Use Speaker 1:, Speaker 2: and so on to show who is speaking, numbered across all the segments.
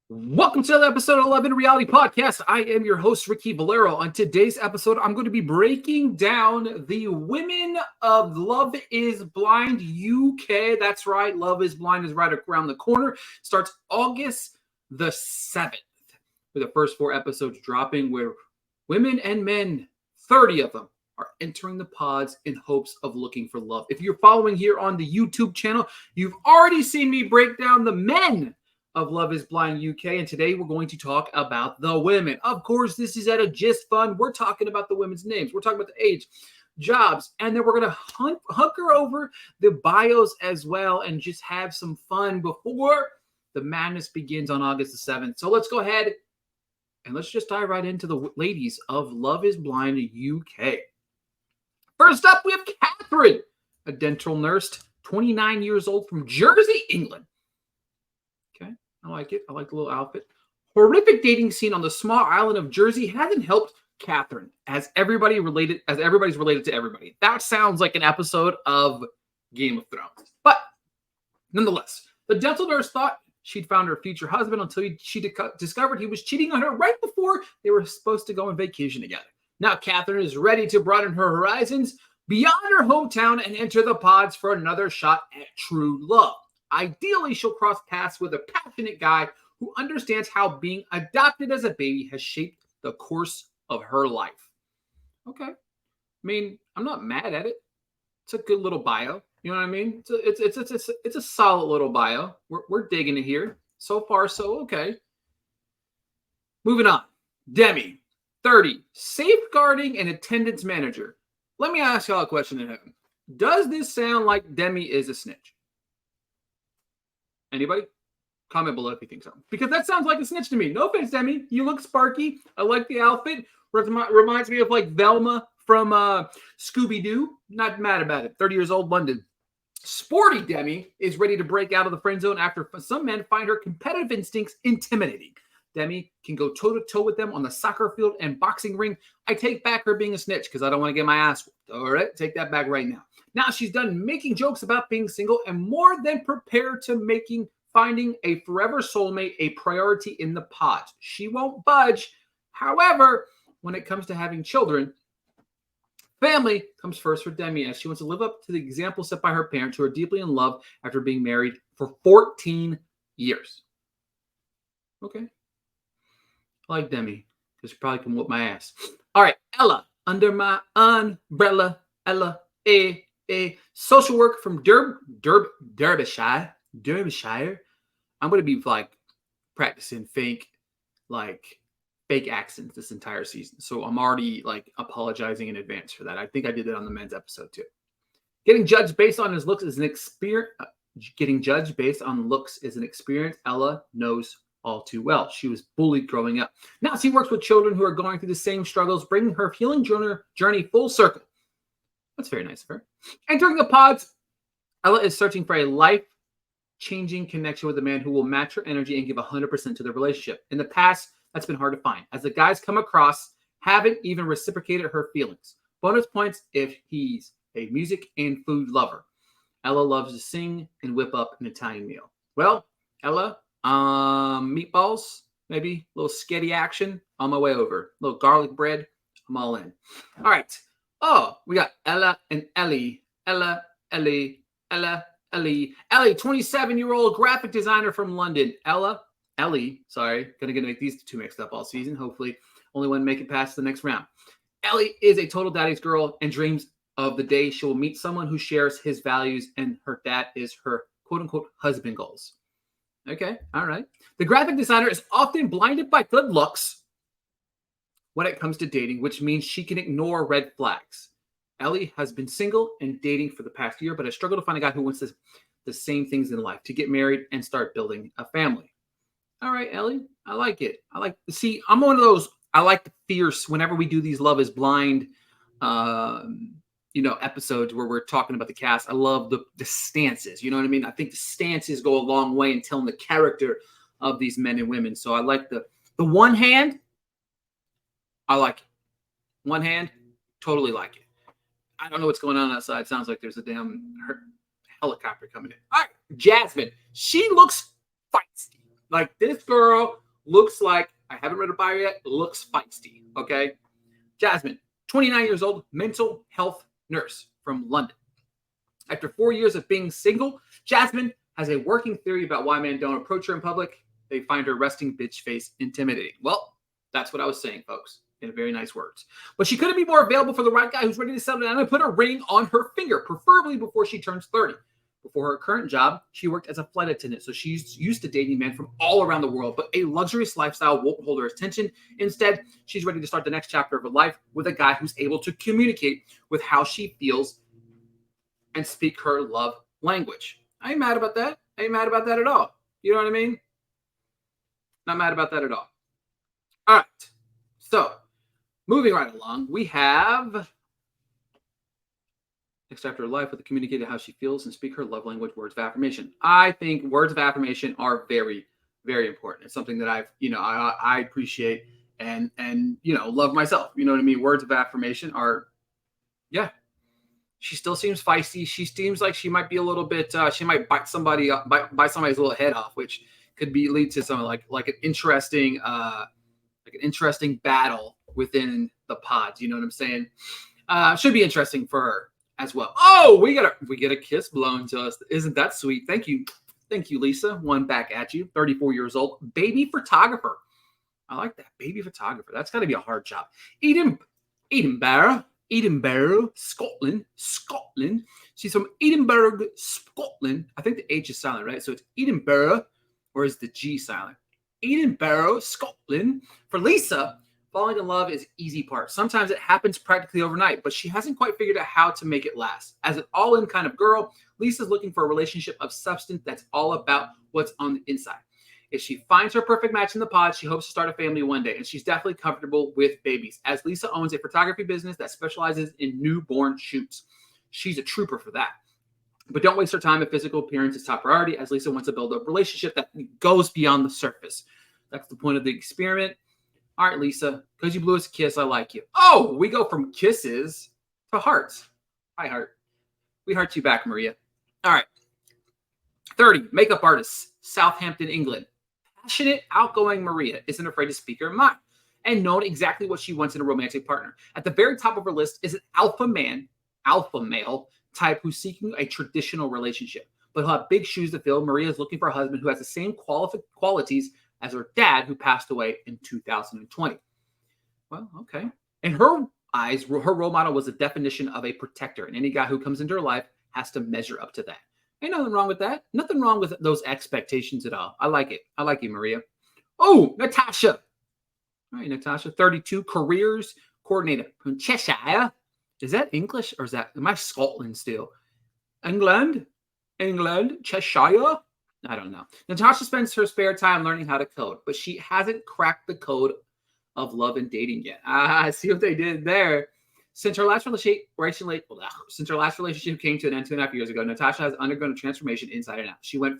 Speaker 1: Welcome to another episode of 11 Reality Podcast. I am your host, Ricky Valero. On today's episode, I'm going to be breaking down the Women of Love is Blind UK. That's right, Love is Blind is right around the corner. Starts August the 7th, with the first 4 episodes dropping, where women and men, 30 of them, are entering the pods in hopes of looking for love. If you're following here on the YouTube channel, you've already seen me break down the men of Love is Blind UK, and today we're going to talk about the women. Of course, this is at a Gist Fund. We're talking about the women's names. We're talking about the age, jobs, and then we're going to hunker over the bios as well and just have some fun before the madness begins on August the 7th. So let's go ahead and let's just dive right into the ladies of Love is Blind UK. First up, we have Catherine, a dental nurse, 29 years old, from Jersey, England. Okay, I like it. I like the little outfit. Horrific dating scene on the small island of Jersey hasn't helped Catherine, as everybody's related to everybody. That sounds like an episode of Game of Thrones. But nonetheless, the dental nurse thought she'd found her future husband until she discovered he was cheating on her right before they were supposed to go on vacation together. Now Catherine is ready to broaden her horizons beyond her hometown and enter the pods for another shot at true love. Ideally, she'll cross paths with a passionate guy who understands how being adopted as a baby has shaped the course of her life. Okay. I mean, I'm not mad at it. It's a good little bio. You know what I mean? It's a solid little bio. We're digging it here. So far, so okay. Moving on. Demi, 30, safeguarding and attendance manager. Let me ask y'all a question at home. Does this sound like Demi is a snitch? Anybody? Comment below if you think so. Because that sounds like a snitch to me. No offense, Demi. You look sparky. I like the outfit. Reminds me of like Velma from Scooby-Doo. Not mad about it. 30 years old, London. Sporty Demi is ready to break out of the friend zone after some men find her competitive instincts intimidating. Demi can go toe-to-toe with them on the soccer field and boxing ring. I take back her being a snitch because I don't want to get my ass whooped. All right? Take that back right now. Now she's done making jokes about being single and more than prepared to finding a forever soulmate a priority in the pods. She won't budge. However, when it comes to having children, family comes first for Demi, as she wants to live up to the example set by her parents, who are deeply in love after being married for 14 years. Okay. I like Demi, because she probably can whoop my ass. All right, Ella, under my umbrella. Ella, a social work from Derbyshire. I'm going to be like practicing fake accents this entire season. So I'm already like apologizing in advance for that. I think I did that on the men's episode too. Getting judged based on his looks is an experience. Ella knows all too well. She was bullied growing up. Now she works with children who are going through the same struggles, bringing her healing journey full circle. That's very nice of her. Entering the pods, Ella is searching for a life-changing connection with a man who will match her energy and give 100% to the relationship. In the past, that's been hard to find, as the guys come across haven't even reciprocated her feelings. Bonus points if he's a music and food lover. Ella loves to sing and whip up an Italian meal. Well, Ella, meatballs, maybe a little sketty action on my way over. A little garlic bread, I'm all in. All right. Oh, we got Ella and Ellie. Ella, 27-year-old graphic designer from London. Ellie, gonna make these two mixed up all season. Hopefully, only one make it past the next round. Ellie is a total daddy's girl and dreams of the day she will meet someone who shares his values, and her dad is her quote-unquote husband goals. Okay, all right. The graphic designer is often blinded by good looks when it comes to dating, which means she can ignore red flags. Ellie has been single and dating for the past year, but has struggled to find a guy who wants the same things in life, to get married and start building a family. All right, Ellie, I like it. I'm one of those, I like the fierce, whenever we do these Love is Blind episodes where we're talking about the cast, I love the stances. You know what I mean? I think the stances go a long way in telling the character of these men and women. So I like the one hand. I like it. One hand, totally like it. I don't know what's going on outside. Sounds like there's a damn helicopter coming in. All right, Jasmine. She looks feisty. Like, this girl looks like, I haven't read a bio yet, looks feisty, okay? Jasmine, 29 years old, mental health nurse from London. After 4 years of being single, Jasmine has a working theory about why men don't approach her in public. They find her resting bitch face intimidating. Well, that's what I was saying, folks, in very nice words. But she couldn't be more available for the right guy who's ready to settle down and put a ring on her finger, preferably before she turns 30. Before her current job, she worked as a flight attendant, so she's used to dating men from all around the world, but a luxurious lifestyle won't hold her attention. Instead, she's ready to start the next chapter of her life with a guy who's able to communicate with how she feels and speak her love language. I ain't mad about that. I ain't mad about that at all. You know what I mean? Not mad about that at all. All right. So, moving right along, we have next chapter of life with the communicating how she feels and speak her love language, words of affirmation. I think words of affirmation are very, very important. It's something that I appreciate and love myself. You know what I mean? Words of affirmation are, yeah. She still seems feisty. She seems like she might be a little bit. She might bite somebody up, bite somebody's little head off, which could lead to something like an interesting battle within the pods. You know what I'm saying? Should be interesting for her as well. Oh, we get a kiss blown to us. Isn't that sweet? Thank you, Lisa. One back at you. 34 years old, baby photographer. I like that, baby photographer. That's got to be a hard job. Edinburgh, Scotland. She's from Edinburgh, Scotland. I think the H is silent, right? So it's Edinburgh, or is the G silent? Edinburgh, Scotland. For Lisa, falling in love is easy part. Sometimes it happens practically overnight, but she hasn't quite figured out how to make it last. As an all-in kind of girl, Lisa's looking for a relationship of substance that's all about what's on the inside. If she finds her perfect match in the pod, she hopes to start a family one day, and she's definitely comfortable with babies, as Lisa owns a photography business that specializes in newborn shoots. She's a trooper for that. But don't waste her time if physical appearance is top priority, as Lisa wants to build a relationship that goes beyond the surface. That's the point of the experiment. All right, Lisa, because you blew us a kiss, I like you. Oh, we go from kisses to hearts. Hi, heart. We heart you back, Maria. All right. 30, makeup artist, Southampton, England. Passionate, outgoing Maria isn't afraid to speak her mind and known exactly what she wants in a romantic partner. At the very top of her list is an alpha male type who's seeking a traditional relationship, but he'll have big shoes to fill. Maria is looking for a husband who has the same qualities as her dad, who passed away in 2020. Well, okay. In her eyes, her role model was the definition of a protector, and any guy who comes into her life has to measure up to that. Ain't nothing wrong with that. Nothing wrong with those expectations at all. I like it. I like you, Maria. Oh, Natasha. All right, Natasha, 32, careers coordinator from Cheshire. Is that English or am I Scotland still? England, Cheshire? I don't know. Natasha spends her spare time learning how to code, but she hasn't cracked the code of love and dating yet. I see what they did there. Since her last relationship came to an end 2.5 years ago, Natasha has undergone a transformation inside and out. She and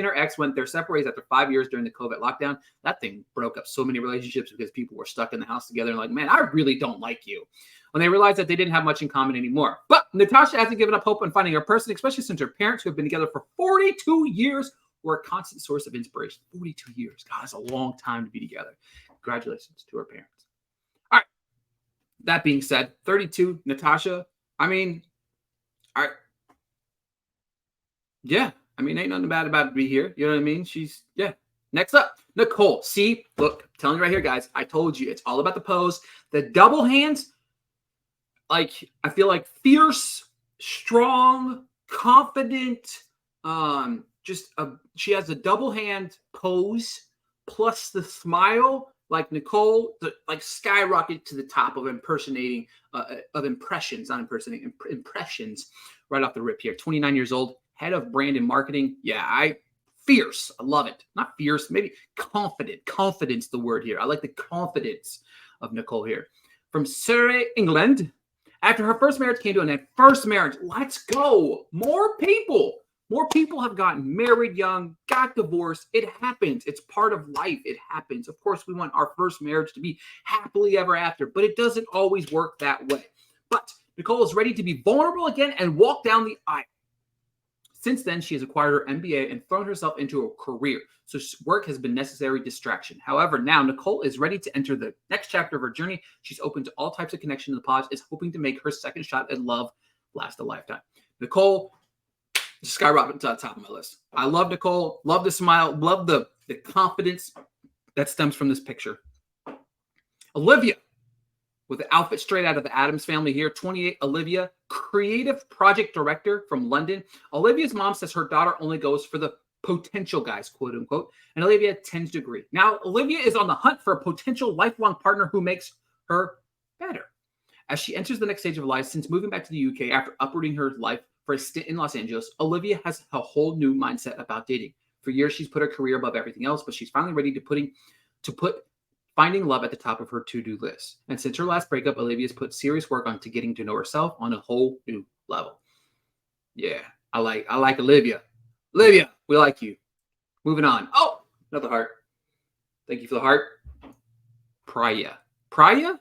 Speaker 1: her ex went their separate ways after 5 years during the COVID lockdown. That thing broke up so many relationships because people were stuck in the house together and like, man, I really don't like you. When they realized that they didn't have much in common anymore. But Natasha hasn't given up hope on finding her person, especially since her parents, who have been together for 42 years, were a constant source of inspiration. 42 years. God, that's a long time to be together. Congratulations to her parents. All right. That being said, 32, Natasha, ain't nothing bad about it to be here. You know what I mean? Next up, Nicole. See, look, I'm telling you right here, guys, I told you, it's all about the pose. The double hands, I feel like fierce, strong, confident, she has a double hand pose plus the smile. Like Nicole, skyrocket to the top of impressions right off the rip here. 29 years old, head of brand and marketing. Yeah, fierce. I love it. Not fierce, maybe confident. Confidence, the word here. I like the confidence of Nicole here. From Surrey, England. After her first marriage came to an end. First marriage. Let's go. More people have gotten married young, got divorced. It happens. It's part of life. It happens. Of course, we want our first marriage to be happily ever after, but it doesn't always work that way. But Nicole is ready to be vulnerable again and walk down the aisle. Since then, she has acquired her MBA and thrown herself into a career, so work has been necessary distraction. However, now Nicole is ready to enter the next chapter of her journey. She's open to all types of connection in the pods, is hoping to make her second shot at love last a lifetime. Nicole skyrocketed to the top of my list. I love Nicole, love the smile, love the confidence that stems from this picture. Olivia, with the outfit straight out of the Addams Family here, 28, Olivia, creative project director from London. Olivia's mom says her daughter only goes for the potential guys, quote unquote, and Olivia tends to agree. Now, Olivia is on the hunt for a potential lifelong partner who makes her better. As she enters the next stage of life, since moving back to the UK after uprooting her life for a stint in Los Angeles, Olivia has a whole new mindset about dating. For years, she's put her career above everything else, but she's finally ready to put finding love at the top of her to-do list. And since her last breakup, Olivia's put serious work onto getting to know herself on a whole new level. Yeah, I like Olivia. Olivia, we like you. Moving on. Oh, another heart. Thank you for the heart. Priya. Priya?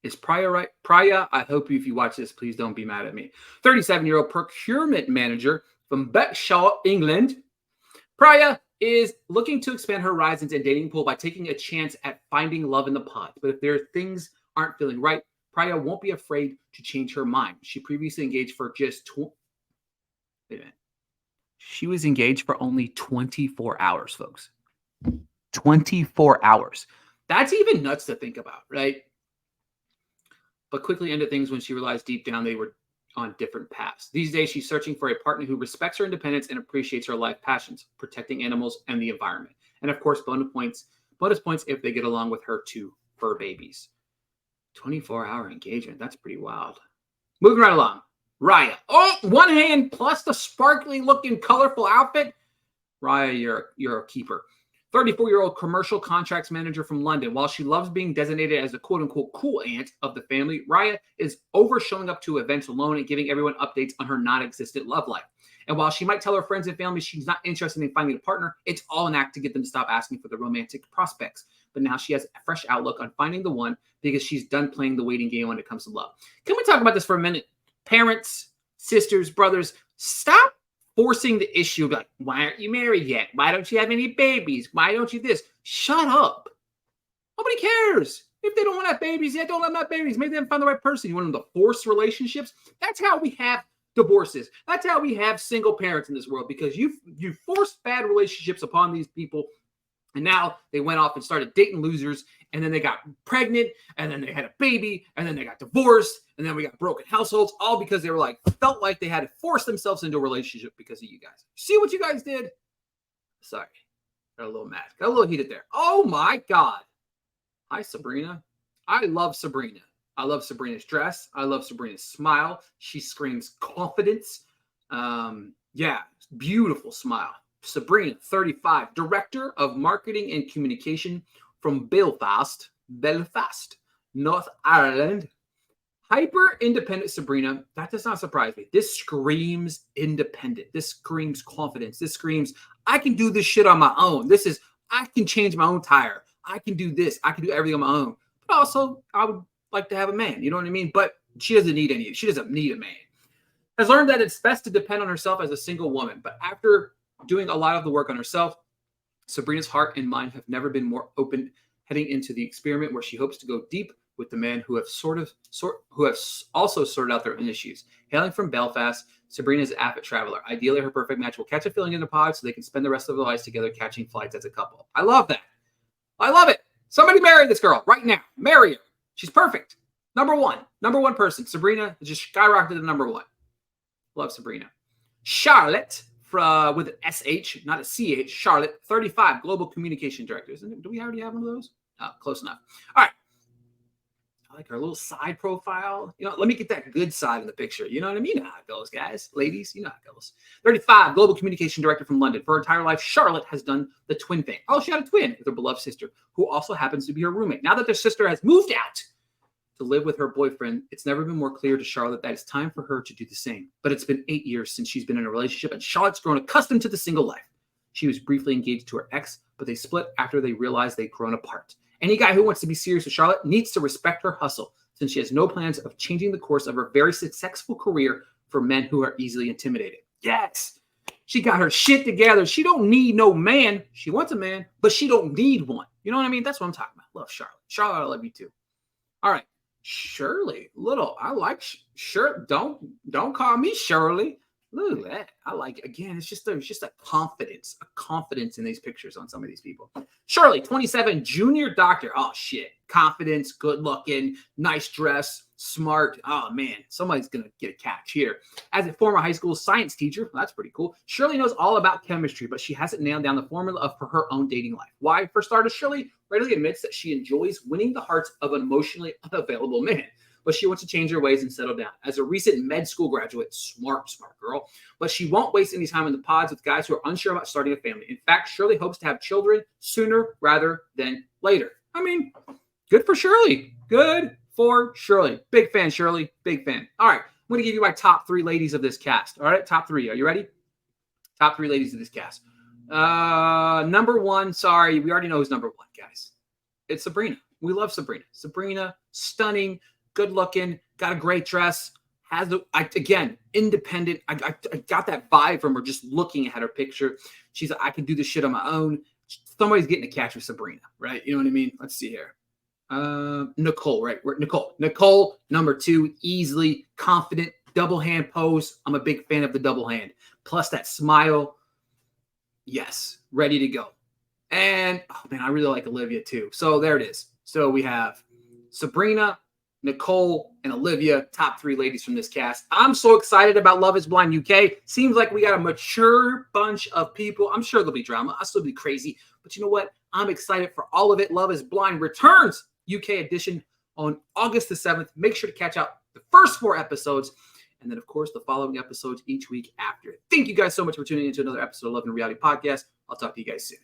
Speaker 1: Is Priya right? Priya, I hope if you watch this, please don't be mad at me. 37-year-old procurement manager from Bexshaw, England. Priya is looking to expand her horizons and dating pool by taking a chance at finding love in the pods. But if things aren't feeling right, Priya won't be afraid to change her mind. She previously engaged for just wait a minute. She was engaged for only 24 hours, folks. 24 hours. That's even nuts to think about, right? But quickly ended things when she realized deep down they were on different paths. These days, she's searching for a partner who respects her independence and appreciates her life passions, protecting animals and the environment. And of course, bonus points if they get along with her two fur babies. 24-hour engagement. That's pretty wild. Moving right along. Raya. Oh, one hand plus the sparkly looking colorful outfit. Raya, you're a keeper. 34-year-old commercial contracts manager from London. While she loves being designated as the quote-unquote cool aunt of the family, Raya is over showing up to events alone and giving everyone updates on her non-existent love life. And while she might tell her friends and family she's not interested in finding a partner, it's all an act to get them to stop asking for the romantic prospects. But now she has a fresh outlook on finding the one because she's done playing the waiting game when it comes to love. Can we talk about this for a minute? Parents, sisters, brothers, stop forcing the issue, like, why aren't you married yet? Why don't you have any babies? Why don't you this? Shut up. Nobody cares. If they don't want to have babies yet, don't let them have babies. Maybe they haven't found the right person. You want them to force relationships? That's how we have divorces. That's how we have single parents in this world, because you forced bad relationships upon these people. And now they went off and started dating losers, and then they got pregnant, and then they had a baby, and then they got divorced, and then we got broken households, all because they were felt like they had to force themselves into a relationship because of you guys. See what you guys did? Sorry. Got a little mad. Got a little heated there. Oh my God. Hi, Sabrina. I love Sabrina. I love Sabrina's dress. I love Sabrina's smile. She screams confidence. Yeah, beautiful smile. Sabrina, 35, Director of Marketing and Communication from Belfast, North Ireland. Hyper independent Sabrina, that does not surprise me. This screams independent. This screams confidence. This screams, I can do this shit on my own. This is, I can change my own tire. I can do this. I can do everything on my own. But also, I would like to have a man. You know what I mean? But she doesn't need any. She doesn't need a man. Has learned that it's best to depend on herself as a single woman. But after doing a lot of the work on herself, Sabrina's heart and mind have never been more open, heading into the experiment where she hopes to go deep with the man who have also sorted out their own issues. Hailing from Belfast, Sabrina is an avid traveler. Ideally, her perfect match will catch a feeling in the pod so they can spend the rest of their lives together catching flights as a couple. I love that. I love it. Somebody marry this girl right now. Marry her. She's perfect. Number one person. Sabrina just skyrocketed to number one. Love Sabrina. Charlotte, with an SH, not a CH, Charlotte, 35, Global Communication Director. Do we already have one of those? Oh, close enough. All right. I like her little side profile. You know, let me get that good side in the picture. You know what I mean? You know how it goes, guys. Ladies, you know how it goes. 35, Global Communication Director from London. For her entire life, Charlotte has done the twin thing. Oh, she had a twin with her beloved sister, who also happens to be her roommate. Now that their sister has moved out to live with her boyfriend, it's never been more clear to Charlotte that it's time for her to do the same. But it's been 8 years since she's been in a relationship, and Charlotte's grown accustomed to the single life. She was briefly engaged to her ex, but they split after they realized they'd grown apart. Any guy who wants to be serious with Charlotte needs to respect her hustle, since she has no plans of changing the course of her very successful career for men who are easily intimidated. Yes! She got her shit together. She don't need no man. She wants a man, but she don't need one. You know what I mean? That's what I'm talking about. Love Charlotte. Charlotte, I love you too. All right. Shirley. Little, I like Shirley. Don't call me Shirley. Look at that. I like it. Again, it's just a confidence in these pictures on some of these people. Shirley, 27, junior doctor. Oh, shit. Confidence, good looking, nice dress, smart. Oh, man. Somebody's going to get a catch here. As a former high school science teacher, well, that's pretty cool. Shirley knows all about chemistry, but she hasn't nailed down the formula for her own dating life. Why? For starters, Shirley readily admits that she enjoys winning the hearts of an emotionally unavailable man, but she wants to change her ways and settle down. As a recent med school graduate, smart girl, but she won't waste any time in the pods with guys who are unsure about starting a family. In fact, Shirley hopes to have children sooner rather than later. I mean, good for Shirley. Good for Shirley. Big fan, Shirley. Big fan. All right, I'm going to give you my top 3 ladies of this cast. All right, top 3. Are you ready? Top 3 ladies of this cast. Number 1, sorry, we already know who's number 1, guys. It's Sabrina. We love Sabrina. Sabrina, stunning, good looking, got a great dress, again, independent. I got that vibe from her just looking at her picture. She's like, I can do this shit on my own. Somebody's getting a catch with Sabrina, right? You know what I mean? Let's see here. Nicole, right? Nicole, number 2, easily confident, double hand pose. I'm a big fan of the double hand. Plus that smile. Yes, ready to go. And, oh man, I really like Olivia too. So there it is. So we have Sabrina, Nicole, and Olivia, top 3 ladies from this cast. I'm so excited about Love is Blind UK. Seems like we got a mature bunch of people. I'm sure there'll be drama. I'll still be crazy. But you know what? I'm excited for all of it. Love is Blind returns UK edition on August the 7th. Make sure to catch out the first 4 episodes. And then, of course, the following episodes each week after. Thank you guys so much for tuning into another episode of Love and Reality Podcast. I'll talk to you guys soon.